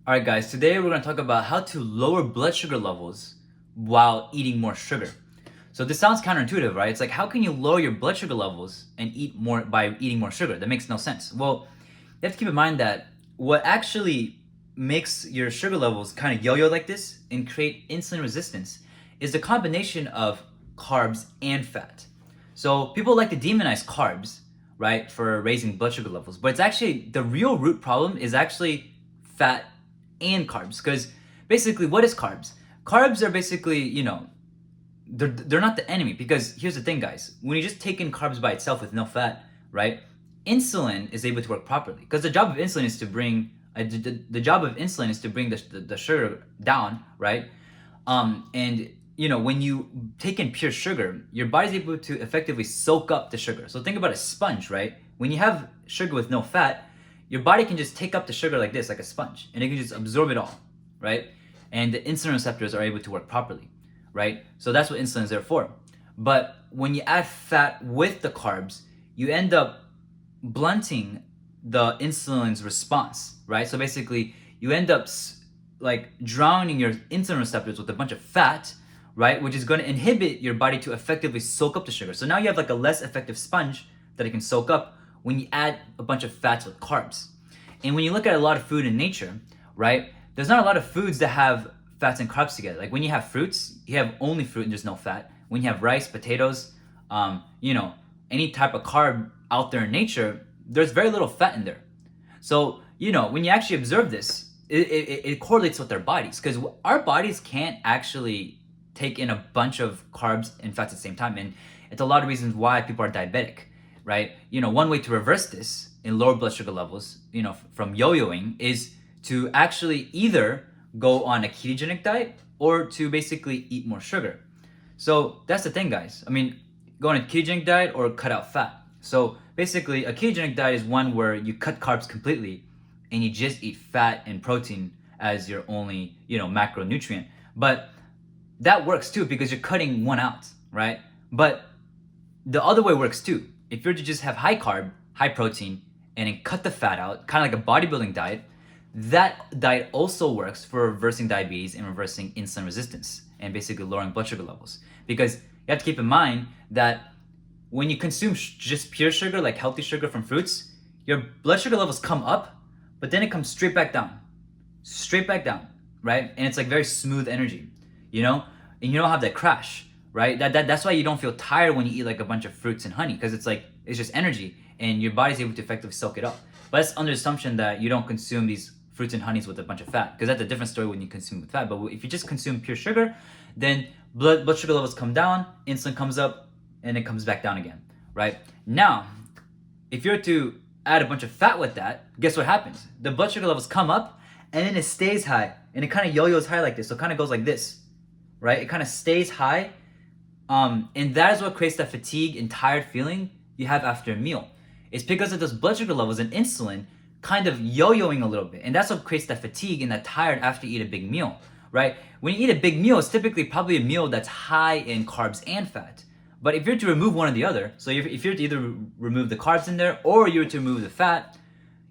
Alright guys, today we're going to talk about how to lower blood sugar levels while eating more sugar. So this sounds counterintuitive, right? It's like, how can you lower your blood sugar levels and eat more by eating more sugar? That makes no sense. Well, you have to keep in mind that what actually makes your sugar levels kind of yo-yo like this and create insulin resistance is the combination of carbs and fat. So people like to demonize carbs, right, for raising blood sugar levels, but it's actually the real root problem is actually fat and carbs. Because basically, what is carbs? Carbs are basically, they're not the enemy. Because here's the thing, guys: when you just take in carbs by itself with no fat, right, insulin is able to work properly. Because the job of insulin is to bring the job of insulin is to bring the sugar down, right? And when you take in pure sugar, your body's able to effectively soak up the sugar. So think about a sponge, right? When you have sugar with no fat, your body can just take up the sugar like this, like a sponge, and it can just absorb it all, right? And the insulin receptors are able to work properly, right? So that's what insulin is there for. But when you add fat with the carbs, you end up blunting the insulin's response, right? So basically, you end up like drowning your insulin receptors with a bunch of fat, right? Which is going to inhibit your body to effectively soak up the sugar. So now you have like a less effective sponge that it can soak up when you add a bunch of fats with carbs. And when you look at a lot of food in nature, right, there's not a lot of foods that have fats and carbs together. Like when you have fruits, you have only fruit and there's no fat. When you have rice, potatoes, any type of carb out there in nature, there's very little fat in there. So, when you actually observe this, it correlates with our bodies, because our bodies can't actually take in a bunch of carbs and fats at the same time. And it's a lot of reasons why people are diabetic, right? One way to reverse this and lower blood sugar levels, from yo-yoing, is to actually either go on a ketogenic diet or to basically eat more sugar. So that's the thing, guys. I mean, go on a ketogenic diet or cut out fat. So basically, a ketogenic diet is one where you cut carbs completely and you just eat fat and protein as your only, macronutrient. But that works too because you're cutting one out, right? But the other way works too. If you're to just have high carb, high protein, and then cut the fat out, kind of like a bodybuilding diet, that diet also works for reversing diabetes and reversing insulin resistance and basically lowering blood sugar levels. Because you have to keep in mind that when you consume just pure sugar, like healthy sugar from fruits, your blood sugar levels come up, but then it comes straight back down, right? And it's like very smooth energy, and you don't have that crash, right? That's why you don't feel tired when you eat like a bunch of fruits and honey, because it's just energy, and your body's able to effectively soak it up. But that's under assumption that you don't consume these fruits and honeys with a bunch of fat, because that's a different story when you consume with fat. But if you just consume pure sugar, then blood sugar levels come down, insulin comes up, and it comes back down again, right? Now, if you're to add a bunch of fat with that, guess what happens? The blood sugar levels come up, and then it stays high, and it kind of yo-yos high like this. So it kind of goes like this, right? It kind of stays high, and that is what creates that fatigue and tired feeling you have after a meal. It's because of those blood sugar levels and insulin kind of yo-yoing a little bit, and that's what creates that fatigue and that tired after you eat a big meal, right? When you eat a big meal, it's typically probably a meal that's high in carbs and fat. But if you're to remove one or the other, so if you're to either remove the carbs in there or you're to remove the fat,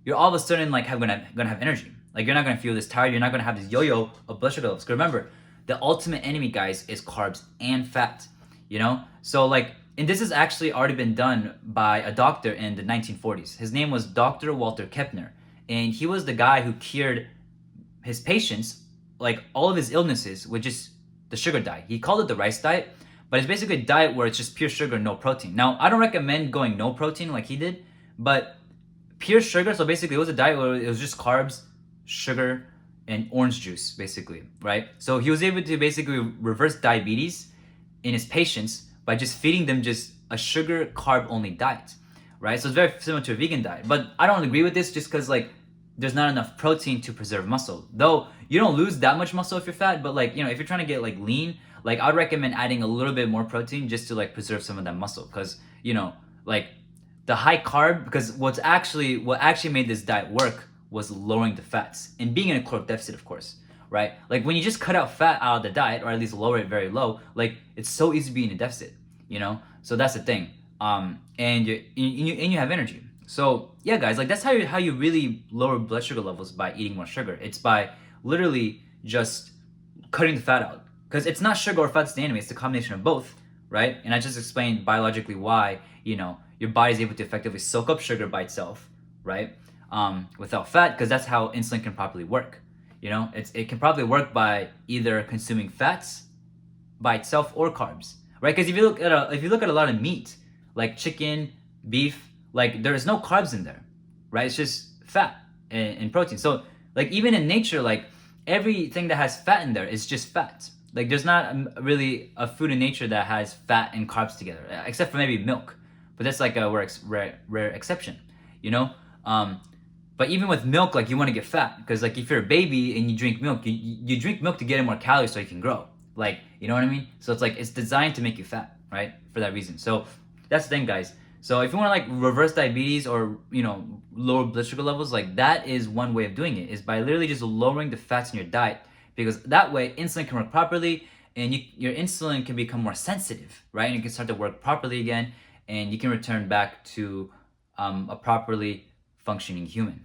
you're all of a sudden like gonna have energy. Like you're not gonna feel this tired. You're not gonna have this yo-yo of blood sugar levels. Because remember, the ultimate enemy, guys, is carbs and fat. So like, and this has actually already been done by a doctor in the 1940s. His name was Dr. Walter Kepner, and he was the guy who cured his patients, like all of his illnesses, with just the sugar diet. He called it the rice diet, but it's basically a diet where it's just pure sugar, no protein. Now, I don't recommend going no protein like he did, but pure sugar. So basically, it was a diet where it was just carbs, sugar, and orange juice, basically, right? So he was able to basically reverse diabetes in his patients by just feeding them just a sugar carb only diet, right? So it's very similar to a vegan diet. But I don't agree with this just because like there's not enough protein to preserve muscle. Though you don't lose that much muscle if you're fat, but like, if you're trying to get like lean, like I'd recommend adding a little bit more protein just to like preserve some of that muscle. Because, like the high carb, because what actually made this diet work was lowering the fats and being in a caloric deficit, of course, right? Like when you just cut out fat out of the diet, or at least lower it very low, like it's so easy to be in a deficit, So that's the thing. And you have energy. So yeah, guys, like that's how you really lower blood sugar levels, by eating more sugar. It's by literally just cutting the fat out, because it's not sugar or fat that's the enemy; it's the combination of both, right? And I just explained biologically why your body's able to effectively soak up sugar by itself, right? Without fat, because that's how insulin can properly work. It can probably work by either consuming fats by itself or carbs, right? Because if you look at a lot of meat, like chicken, beef, like there is no carbs in there, right? It's just fat and protein. So like even in nature, like everything that has fat in there is just fat. Like there's not really a food in nature that has fat and carbs together, except for maybe milk, but that's like a rare exception, you know. But even with milk, like you want to get fat, because like if you're a baby and you drink milk, you drink milk to get in more calories so you can grow. Like, you know what I mean? So it's like it's designed to make you fat, right? For that reason. So that's the thing, guys. So if you want to like reverse diabetes or lower blood sugar levels, like that is one way of doing it, is by literally just lowering the fats in your diet, because that way insulin can work properly, and your insulin can become more sensitive, right? And you can start to work properly again, and you can return back to a properly functioning human.